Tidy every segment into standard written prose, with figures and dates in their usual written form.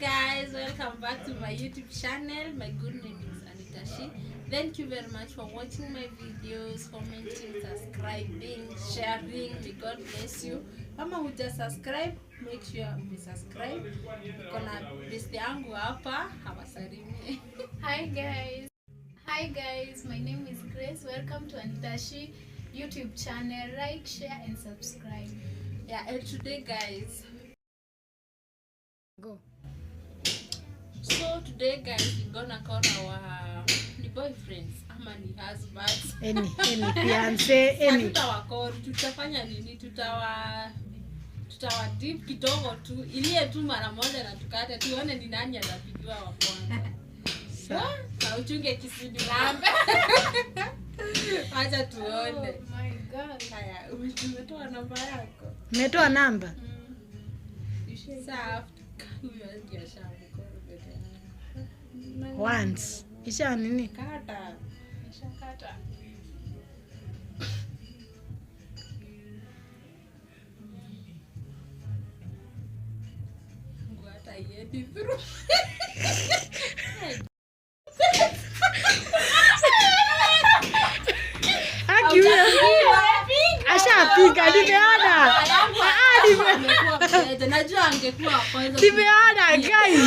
guys, welcome back to my YouTube channel. My good name is Anita Shi. Thank you very much for watching my videos, commenting, subscribing, sharing. May God bless you. Kama huja subscribe, make sure you subscribe. Kuna besti yangu hapa, hawasalimie. Hi guys, my name is Grace. Welcome to Anita Shi YouTube channel. Like, share and subscribe. Yeah, and today guys, Go. So today guys, we're gonna call our boyfriends ama ni husbands. Any fiance, any. Tutafanya nini? Tutawa dip kidogo tu. Ilie tu mara moja na tukate tuone ni nani atapigiwa wa kwanza. Sawa. Na uchunge kisidi lambe. Acha tuone. Oh my god. Haya, umetoa namba yako. Umetoa namba? Sawa. Once. Kisha nini? Kata. Nishakata. Ngwata yedi through. Ashapiga, nimeona. Najua angekuwa kwanza. Nimeona guys.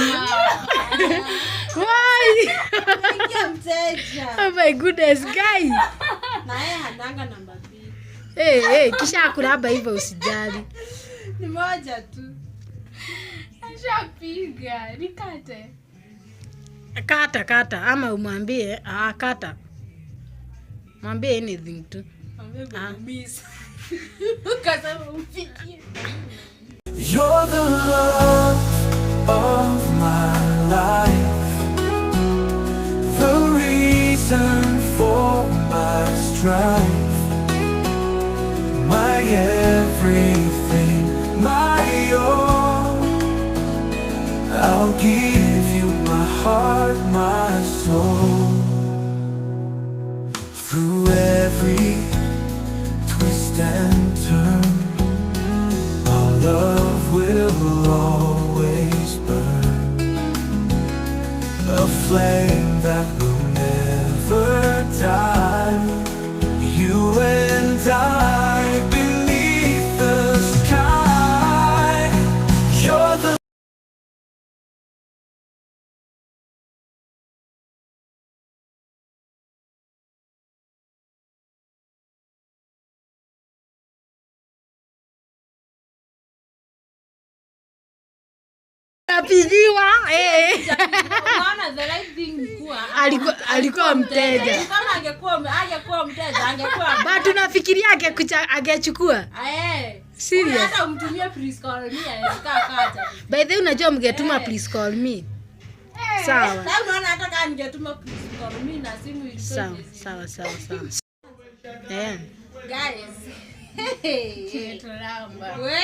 Why? Oh my goodness guys. Na yeye hananga namba 2. Hey, kisha kuraba hivyo usijali. Ni moja tu. Ashapiga, nikate. Kata ama umwambie kata. Mwambie anything tu. Miss. Ukasema ufikie. You're the love of my life, the reason for my strife, my everything, my all. I'll give you my heart, my soul. Through every twist and turn, our love will always burn, a flame that will never die. You and I beneath the sky. You're the Napigiwa Unaona the right thing kuwa alikuwa mteja. Kama angekuwa mteja angekuwa. But unafikiria angechukua? Serious? Hata umtumie please call me kaka. By the way unajua mngetuma please call me. Sawa. Sasa unaona hata kama ningetuma please call me na simu ilikuwa. Sawa. Guys. Tulamba. We?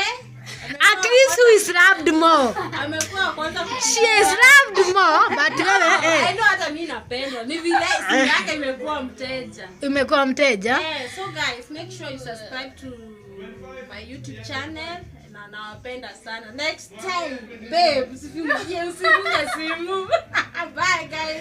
At least who is loved more? Amekuwa kwanza. She is loved more, but I know hata mimi napendwa. Ni vile simu yake imekuwa mteja. Imekuwa mteja? So guys, make sure you subscribe to my YouTube channel. Na nawapenda sana. Next time, babe, usifungie simu. Bye guys.